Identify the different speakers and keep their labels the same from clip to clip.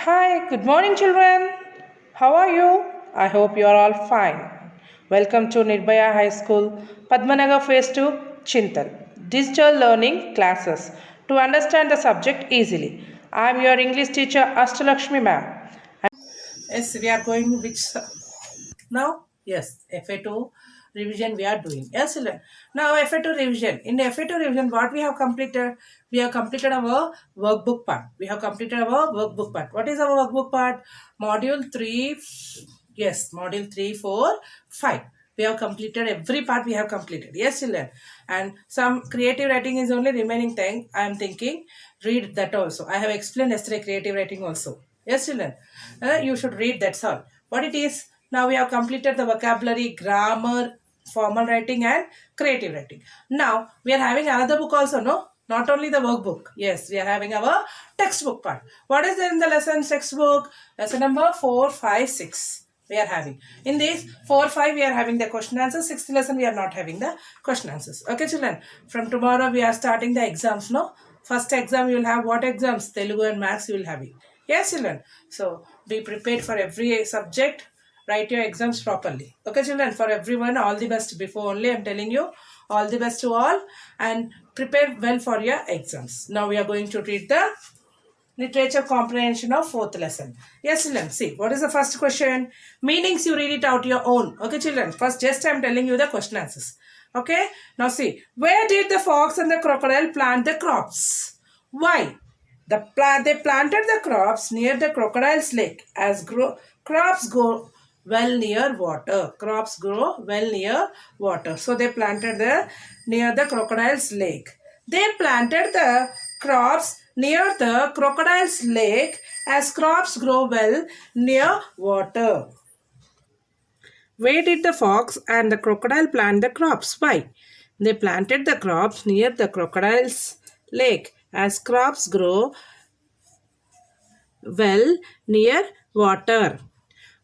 Speaker 1: Hi, good morning, children. How are you? I hope you are all fine. Welcome to Nirbhaya High School, Padmanagar Phase 2, Chintal. Digital Learning Classes to understand the subject easily. I am your English teacher, Astalakshmi ma'am. Yes, we are going which now? Yes, FA2 revision we are doing. Yes, children. Now FA2 revision. In the FA2 revision, what we have completed? We have completed our workbook part. We have completed our workbook part. What is our workbook part? Module 3. Yes, module 3, 4, 5. We have completed every part we have completed. Yes, children. And some creative writing is only remaining thing. I am thinking read that also. I have explained yesterday creative writing also. Yes, children. You should read, that's all. What it is? Now we have completed the vocabulary, grammar, formal writing and creative writing. Now we are having another book also, no? Not only the workbook. Yes, we are having our textbook part. What is there in the lesson textbook? Lesson number 4, 5, 6. We are having. In this 4, 5 we are having the question answers. 6th lesson we are not having the question answers. Okay, children. From tomorrow we are starting the exams, no? First exam you will have what exams? Telugu and Maths you will have it. Yes, children. So be prepared for every subject. Write your exams properly. Okay, children. For everyone, all the best. Before only, I'm telling you, all the best to all, and prepare well for your exams. Now we are going to read the literature comprehension of 4th lesson. Yes, children. See, what is the first question? Meanings, you read it out your own. Okay, children. First, just I'm telling you the question answers. Okay. Now see, where did the fox and the crocodile plant the crops? Why? They planted the crops near the crocodile's lake as crops go well near water. Crops grow well near water. So they planted near the crocodile's lake. They planted the crops near the crocodile's lake as crops grow well near water. Where did the fox and the crocodile plant the crops? Why? They planted the crops near the crocodile's lake as crops grow well near water.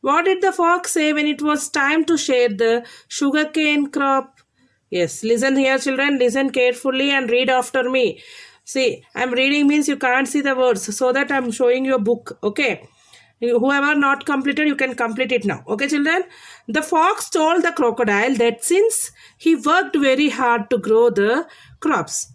Speaker 1: What did the fox say when it was time to share the sugarcane crop? Yes, listen here, children. Listen carefully and read after me. See, I'm reading means you can't see the words, so that I'm showing you a book. Okay. Whoever not completed, you can complete it now. Okay, children? The fox told the crocodile that since he worked very hard to grow the crops,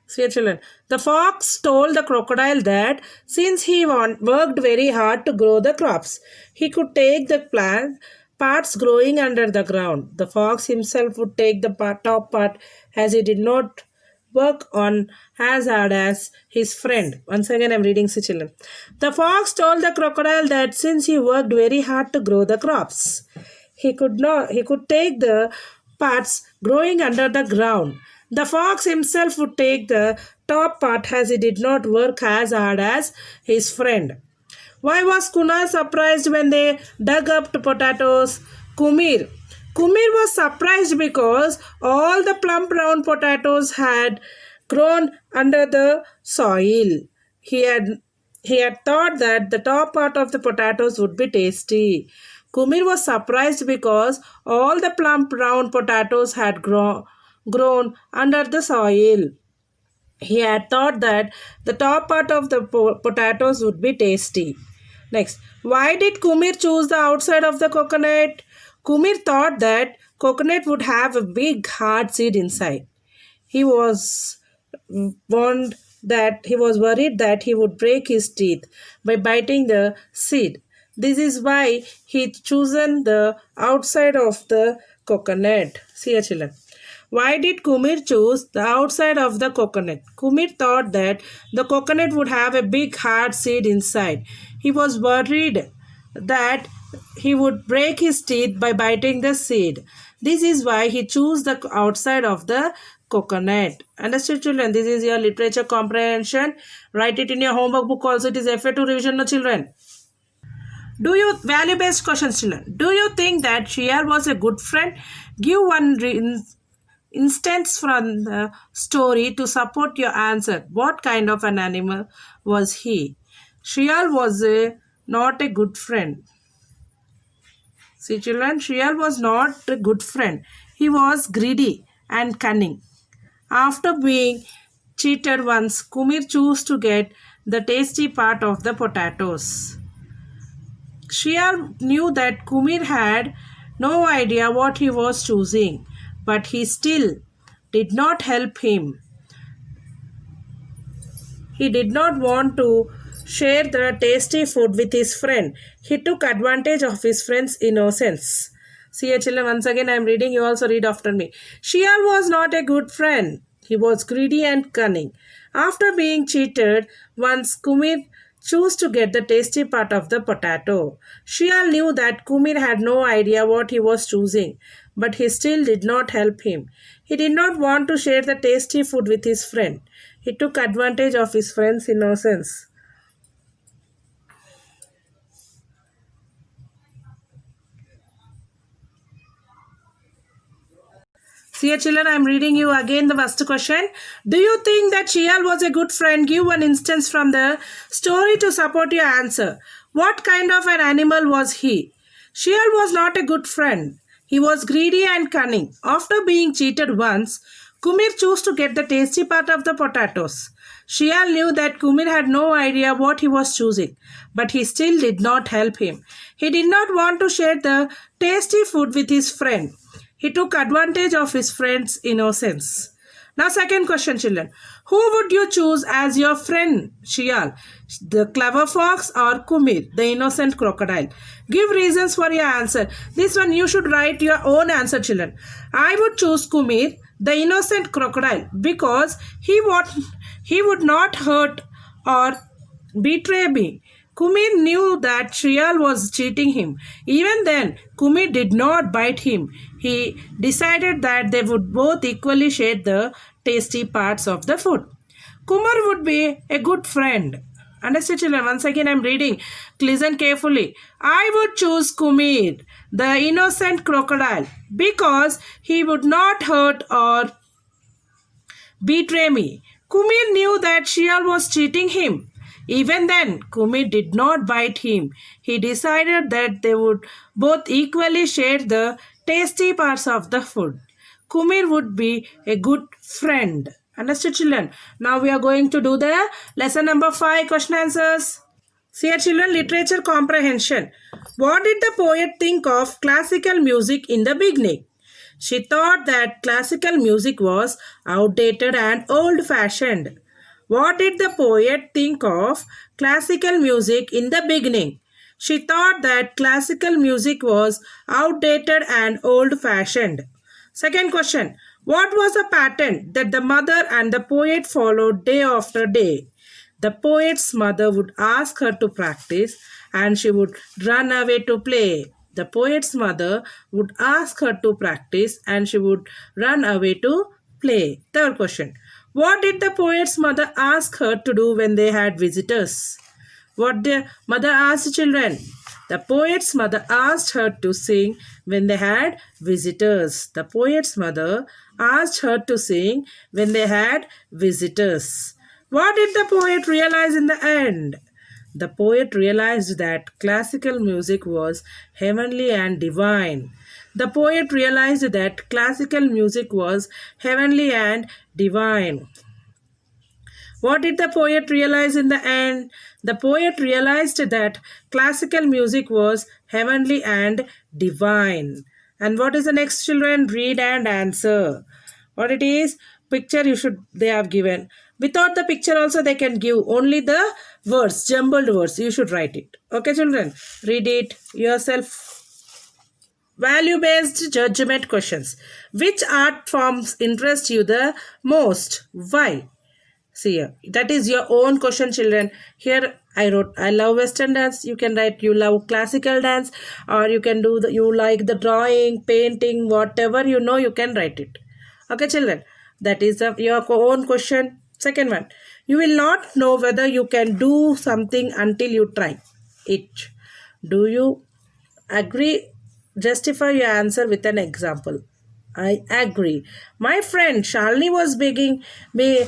Speaker 1: see, children, the fox told the crocodile that since he worked very hard to grow the crops, he could take the plant parts growing under the ground. The fox himself would take the top part as he did not work on as hard as his friend. Once again, I'm reading, see, children. The fox told the crocodile that since he worked very hard to grow the crops, he could take the parts growing under the ground. The fox himself would take the top part as he did not work as hard as his friend. Why was Kunar surprised when they dug up the potatoes? Kumir. Kumir was surprised because all the plump brown potatoes had grown under the soil. He had thought that the top part of the potatoes would be tasty. Kumir was surprised because all the plump brown potatoes had grown under the soil. He had thought that the top part of the potatoes would be tasty. Next, why did Kumir choose the outside of the coconut? Kumir thought that coconut would have a big hard seed inside. He was worried that he would break his teeth by biting the seed. This is why he chosen the outside of the coconut. See here, children. Why did Kumir choose the outside of the coconut? Kumir thought that the coconut would have a big hard seed inside. He was worried that he would break his teeth by biting the seed. This is why he chose the outside of the coconut. Understood, children? This is your literature comprehension. Write it in your homework book also. It is FA2 revision, no, children. Do you value-based questions, children? Do you think that Shriya was a good friend? Give one instance from the story to support your answer. What kind of an animal was he? Shriya was not a good friend. See, children, Shriya was not a good friend. He was greedy and cunning. After being cheated once, Kumir chose to get the tasty part of the potatoes. Shial knew that Kumir had no idea what he was choosing, but he still did not help him. He did not want to share the tasty food with his friend. He took advantage of his friend's innocence. See here, children, once again I am reading, you also read after me. Shial was not a good friend. He was greedy and cunning. After being cheated, once Kumir chose to get the tasty part of the potato. Shial knew that Kumir had no idea what he was choosing, but he still did not help him. He did not want to share the tasty food with his friend. He took advantage of his friend's innocence. See here, children, I am reading you again the first question. Do you think that Shial was a good friend? Give one instance from the story to support your answer. What kind of an animal was he? Shial was not a good friend. He was greedy and cunning. After being cheated once, Kumir chose to get the tasty part of the potatoes. Shial knew that Kumir had no idea what he was choosing, but he still did not help him. He did not want to share the tasty food with his friend. He took advantage of his friend's innocence. Now, second question, children. Who would you choose as your friend, Shial? The clever fox or Kumir, the innocent crocodile? Give reasons for your answer. This one you should write your own answer, children. I would choose Kumir, the innocent crocodile, because he would not hurt or betray me. Kumir knew that Shial was cheating him. Even then, Kumir did not bite him. He decided that they would both equally share the tasty parts of the food. Kumar would be a good friend. Understood, children? Once again, I am reading. Listen carefully. I would choose Kumir, the innocent crocodile, because he would not hurt or betray me. Kumir knew that Shial was cheating him. Even then, Kumir did not bite him. He decided that they would both equally share the tasty parts of the food. Kumir would be a good friend. Understood, children? Now we are going to do the lesson number 5 question answers. See here, children, literature comprehension. What did the poet think of classical music in the beginning? She thought that classical music was outdated and old-fashioned. What did the poet think of classical music in the beginning? She thought that classical music was outdated and old-fashioned. Second question. What was the pattern that the mother and the poet followed day after day? The poet's mother would ask her to practice and she would run away to play. The poet's mother would ask her to practice and she would run away to play. Third question. What did the poet's mother ask her to do when they had visitors? What the mother asked children? The poet's mother asked her to sing when they had visitors. The poet's mother asked her to sing when they had visitors. What did the poet realize in the end? The poet realized that classical music was heavenly and divine. The poet realized that classical music was heavenly and divine. What did the poet realize in the end? The poet realized that classical music was heavenly and divine. And what is the next, children? Read and answer. What it is? Picture they have given. Without the picture also they can give only the words, jumbled words. You should write it. Okay, children? Read it yourself. Value-based judgment questions. Which art forms interest you the most? Why? See here. That is your own question, children. Here I wrote, I love Western dance. You can write, you love classical dance. Or you can do, you like the drawing, painting, whatever you know, you can write it. Okay, children. That is your own question. Second one. You will not know whether you can do something until you try it. Do you agree? Justify your answer with an example. I agree. My friend Shalini was begging me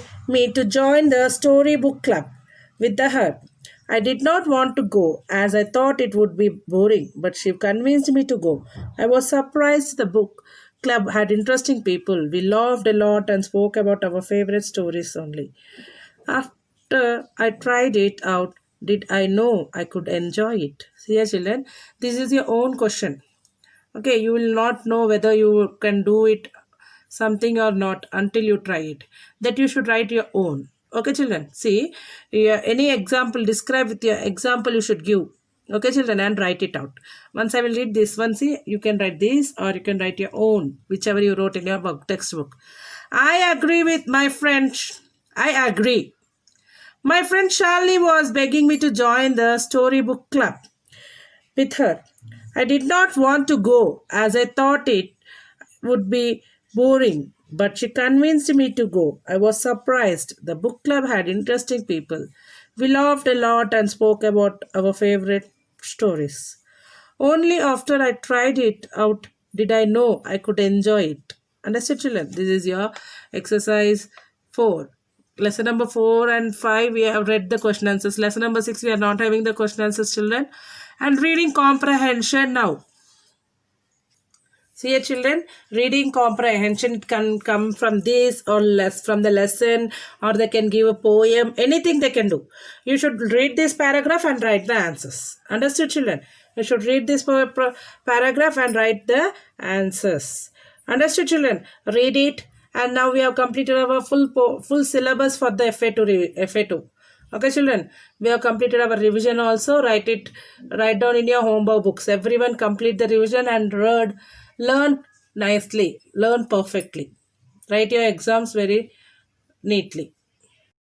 Speaker 1: to join the storybook club with her. I did not want to go as I thought it would be boring, but she convinced me to go. I was surprised the book club had interesting people. We laughed a lot and spoke about our favorite stories only. After after I tried it out, did I know I could enjoy it? See here, children, this is your own question. Okay, you will not know whether you can do it something or not until you try it. That you should write your own. Okay, children, see, any example, describe with your example you should give. Okay, children, and write it out. Once I will read this one, see, you can write this or you can write your own, whichever you wrote in your book, textbook. I agree with my friend. I agree. My friend Charlie was begging me to join the storybook club with her. I did not want to go as I thought it would be boring, but she convinced me to go. I was surprised. The book club had interesting people. We laughed a lot and spoke about our favorite stories. Only after I tried it out did I know I could enjoy it. Understood, children? This is your exercise 4. Lesson number 4 and 5, we have read the question answers. Lesson number 6, we are not having the question answers, children. And reading comprehension now. See here, children, reading comprehension can come from this or less from the lesson, or they can give a poem, anything they can do. You should read this paragraph and write the answers. Understood, children? You should read this paragraph and write the answers. Understood, children? Read it. And now we have completed our full syllabus for the FA2. Okay, children, we have completed our revision also. Write down in your homework books. Everyone complete the revision and learn nicely, learn perfectly. Write your exams very neatly.